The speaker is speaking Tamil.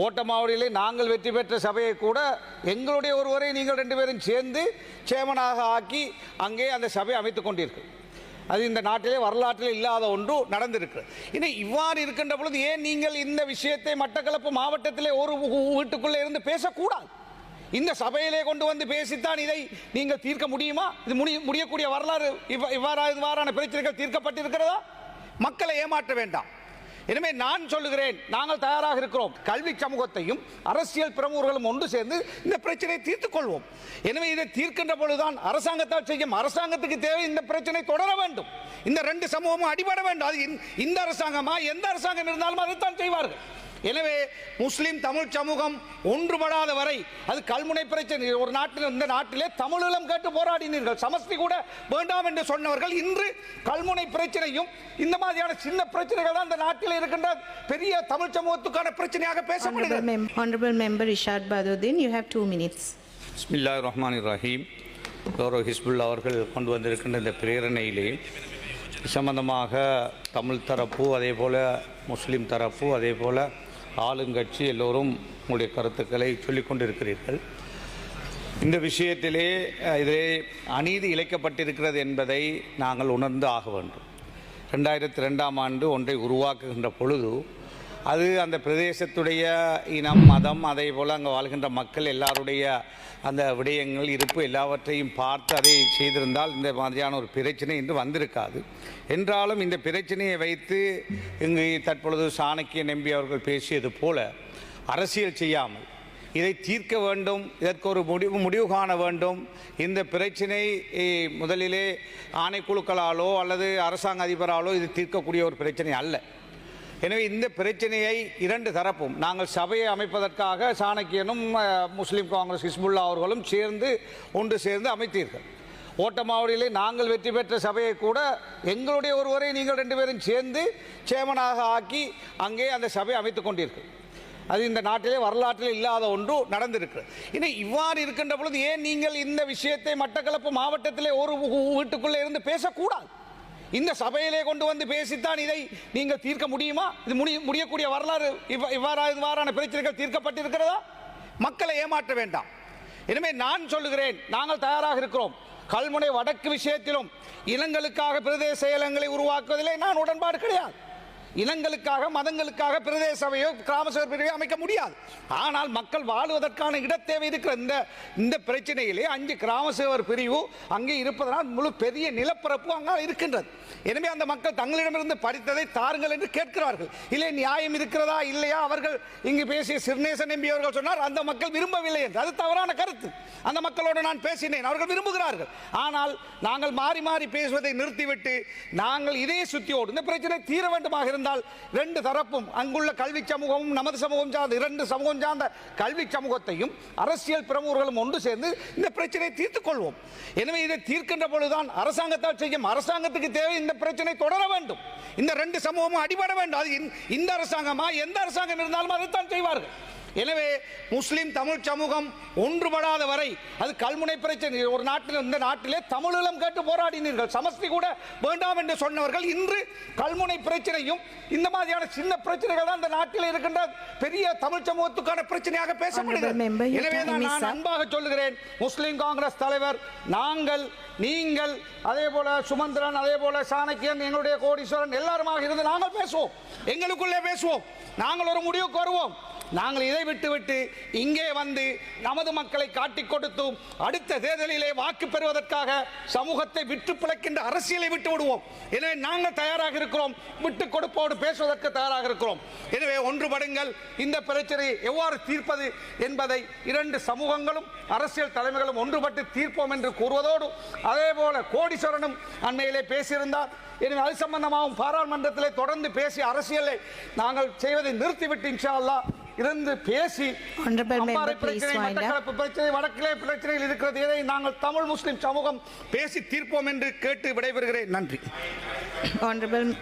ஓட்டமாவடியிலே நாங்கள் வெற்றி பெற்ற சபையை கூட எங்களுடைய ஒருவரை நீங்கள் 2 பேரும் சேர்ந்து சேமனாக ஆக்கி அங்கே அந்த சபை அமைத்துக் கொண்டீர்கள். அது இந்த நாட்டிலே வரலாற்றில் இல்லாத ஒன்று நடந்திருக்கிறது. இனி இவ்வாறு இருக்கின்ற பொழுது ஏன் நீங்கள் இந்த விஷயத்தை மட்டக்களப்பு மாவட்டத்திலே ஒரு வீட்டுக்குள்ளே இருந்து பேசக்கூடாது? இந்த சபையிலே கொண்டு வந்து பேசித்தான் இதை நீங்கள் தீர்க்க முடியுமா? இது முடியக்கூடிய வரலாறு இவ்வாறான பிரச்சனைகள் தீர்க்கப்பட்டிருக்கிறதா? மக்களை ஏமாற்ற வேண்டாம். எனவே நான் சொல்லுகிறேன், நாங்கள் தயாராக இருக்கிறோம். கல்வி சமூகத்தையும் அரசியல் பிரமுகர்களும் ஒன்று சேர்ந்து இந்த பிரச்சனையை தீர்த்துக் கொள்வோம். எனவே இதை தீர்க்கின்ற பொழுதுதான் அரசாங்கத்தால் செய்யும். அரசாங்கத்துக்கு தேவை இந்த பிரச்சனை தொடர வேண்டும். இந்த 2 சமூகமும் அடிபட வேண்டும். அது இந்த அரசாங்கமா எந்த அரசாங்கம் இருந்தாலும் அதைத்தான் செய்வார்கள். எனவே முஸ்லிம் தமிழ் சமூகம் ஒன்றுபடாத வரை அது கல்முனை பிரச்சனை. ஒரு நாட்டில் இந்த நாட்டிலே தமிழீழம் கேட்டு போராடினீர்கள். சமஸ்தி கூட வேண்டாம் என்று சொன்னவர்கள் இன்று கல்முனை பிரச்சனையும் இந்த மாதிரியான சின்ன பிரச்சனைகள் தான் இந்த நாட்டில் இருக்கின்ற பெரிய தமிழ் சமூகத்துக்கான பிரச்சனையாக பேசப்படுகிறது. Honorable Member Ishad Baduddin, you have 2 minutes. பிஸ்மில்லாஹிர் ரஹ்மானிர் ரஹீம். கௌரவ ஹிஸ்புல்லா அவர்கள் கொண்டு வந்திருக்கின்ற இந்த பிரேரணையிலே சம்பந்தமாக தமிழ் தரப்பு, அதே போல முஸ்லீம் தரப்பு, அதே போல ஆளுங்கட்சி எல்லோரும் உங்களுடைய கருத்துக்களை சொல்லிக் கொண்டிருக்கிறீர்கள். இந்த விஷயத்திலே இதிலே அநீதி இழைக்கப்பட்டிருக்கிறது என்பதை நாங்கள் உணர்ந்து ஆக வேண்டும். 2002ஆம் ஆண்டு ஒன்றை உருவாக்குகின்ற பொழுது அது அந்த பிரதேசத்துடைய இனம், மதம், அதே போல் அங்கே வாழ்கின்ற மக்கள் எல்லாருடைய அந்த விடயங்கள், இருப்பு எல்லாவற்றையும் பார்த்து அதை செய்திருந்தால் இந்த மாதிரியான ஒரு பிரச்சனை இன்று வந்திருக்காது. என்றாலும் இந்த பிரச்சனையை வைத்து இங்கு தற்பொழுது சாணக்கிய நம்பி அவர்கள் பேசியது போல அரசியல் செய்யாமல் இதை தீர்க்க வேண்டும். இதற்கு ஒரு முடிவு காண வேண்டும். இந்த பிரச்சனை முதலிலே ஆணைக்குழுக்களாலோ அல்லது அரசாங்க அதிபராலோ இது தீர்க்கக்கூடிய ஒரு பிரச்சனை அல்ல. எனவே இந்த பிரச்சனையை 2 தரப்பும், நாங்கள் சபையை அமைப்பதற்காக சாணக்கியனும் முஸ்லீம் காங்கிரஸ் ஹிஸ்புல்லா அவர்களும் ஒன்று சேர்ந்து அமைத்தீர்கள். ஓட்டமாவடியிலே நாங்கள் வெற்றி பெற்ற சபையை கூட எங்களுடைய ஒருவரை நீங்கள் 2 பேரும் சேர்ந்து சேமனாக ஆக்கி அங்கே அந்த சபை அமைத்துக் கொண்டீர்கள். அது இந்த நாட்டிலே வரலாற்றில் இல்லாத ஒன்று நடந்திருக்கிறது. இனி இவ்வாறு இருக்கின்ற பொழுது ஏன் நீங்கள் இந்த விஷயத்தை மட்டக்களப்பு மாவட்டத்திலே ஒரு வீட்டுக்குள்ளே இருந்து பேசக்கூடாது? இந்த சபையிலே கொண்டு வந்து பேசித்தான் இதை நீங்கள் தீர்க்க முடியுமா? இது முடியக்கூடிய வரலாறு இவ்வாறான பிரச்சனைகள் தீர்க்கப்பட்டிருக்கிறதா? மக்களை ஏமாற்ற வேண்டாம். எனவே நான் சொல்லுகிறேன், நாங்கள் தயாராக இருக்கிறோம். கல்முனை வடக்கு விஷயத்திலும் இனங்களுக்காக பிரதேச செயலகங்களை உருவாக்குவதிலே நான் உடன்பாடு கிடையாது. இனங்களுக்காக, மதங்களுக்காக பிரதேச சபையோ கிராம சபை பிரிவையோ அமைக்க முடியாது. ஆனால் மக்கள் வாழ்வதற்கான இடத்தேவை இருக்கிற இந்த பிரச்சனையிலே 5 கிராம சேவர் பிரிவு அங்கே இருப்பதனால் முழு பெரிய நிலப்பரப்பு அங்கே இருக்கின்றது. எனவே அந்த மக்கள் தங்களிடமிருந்து படித்ததை தாருங்கள் என்று கேட்கிறார்கள். இல்லை, நியாயம் இருக்கிறதா இல்லையா? அவர்கள் இங்கு பேசிய சிறுநேசன் எம்பி அவர்கள் சொன்னார் அந்த மக்கள் விரும்பவில்லை என்று. அது தவறான கருத்து. அந்த மக்களோடு நான் பேசினேன், அவர்கள் விரும்புகிறார்கள். ஆனால் நாங்கள் மாறி மாறி பேசுவதை நிறுத்திவிட்டு நாங்கள் இதே சுத்தியோடு இந்த பிரச்சனை தீர வேண்டுமாக இருந்தால் 2 தரப்பும், அங்குள்ள கல்வி சமூகமும் நமது சமூகம் சார்ந்த 2 சமூகம் சார்ந்த கல்வி சமூகத்தையும் அரசியல் பிரமுகர்களும் ஒன்று சேர்ந்து இந்த பிரச்சனையை தீர்த்துக் கொள்வோம். எனவே இதை தீர்க்கின்ற பொழுதுதான் அரசாங்கத்தால் செய்யும். அரசாங்கத்துக்கு தேவை இந்த பிரச்சனை தொடர வேண்டும். இந்த 2 சமூகமும் அடிபட வேண்டும். அது இந்த அரசாங்கமா எந்த அரசாங்கம் இருந்தாலும் அதைத்தான் செய்வார்கள். எனவே முஸ்லிம் தமிழ் சமூகம் ஒன்றுபடாத வரை அது கல்முனை பிரச்சனை. ஒரு நாட்டில் இந்த நாட்டிலே தமிழீழம் கேட்டு போராடினீர்கள். சமஸ்தி கூட வேண்டாம் என்று சொன்னவர்கள் இன்று கல்முனை பிரச்சனையும் இந்த மாதிரியான சின்ன பிரச்சனைகள் தான் இந்த நாட்டில் இருக்கின்ற பெரிய தமிழ் சமூகத்துக்கான பிரச்சனையாக பேசப்படுகிறது. எனவே நான் அன்பாக சொல்லுகிறேன், முஸ்லிம் காங்கிரஸ் தலைவர், நாங்கள், நீங்கள், அதே போல சுமந்திரன், அதே போல சாணக்கியன், எங்களுடைய கோடீஸ்வரன் எல்லாருமாக இருந்து நாங்கள் பேசுவோம். எங்களுக்குள்ளே பேசுவோம். நாங்கள் ஒரு முடிவுக்கு வருவோம். நாங்கள் இதை விட்டுவிட்டு இங்கே வந்து நமது மக்களை காட்டிக் கொடுத்தும் அடுத்த தேர்தலிலே வாக்கு பெறுவதற்காக சமூகத்தை விட்டு பிழைக்கின்ற அரசியலை விட்டு விடுவோம். எனவே நாங்கள் தயாராக இருக்கிறோம். விட்டு கொடுப்போடு பேசுவதற்கு தயாராக இருக்கிறோம். எனவே ஒன்றுபடுங்கள். இந்த பிரச்சனையை எவ்வாறு தீர்ப்பது என்பதை 2 சமூகங்களும் அரசியல் தலைமைகளும் ஒன்றுபட்டு தீர்ப்போம் என்று கூறுவதோடு, அதே போல கோடீஸ்வரனும் அண்மையிலே பேசியிருந்தார். எனவே அது சம்பந்தமாகவும் பாராளுமன்றத்திலே தொடர்ந்து பேசி அரசியலை நாங்கள் செய்வதை நிறுத்திவிட்டு இன்ஷா அல்லாஹ் இருந்து பேசி பிரச்சனை வடக்கிலே பிரச்சனையில் இருக்கிறது, இதை நாங்கள் தமிழ் முஸ்லிம் சமூகம் பேசி தீர்ப்போம் என்று கேட்டு விடைபெறுகிறேன். நன்றி.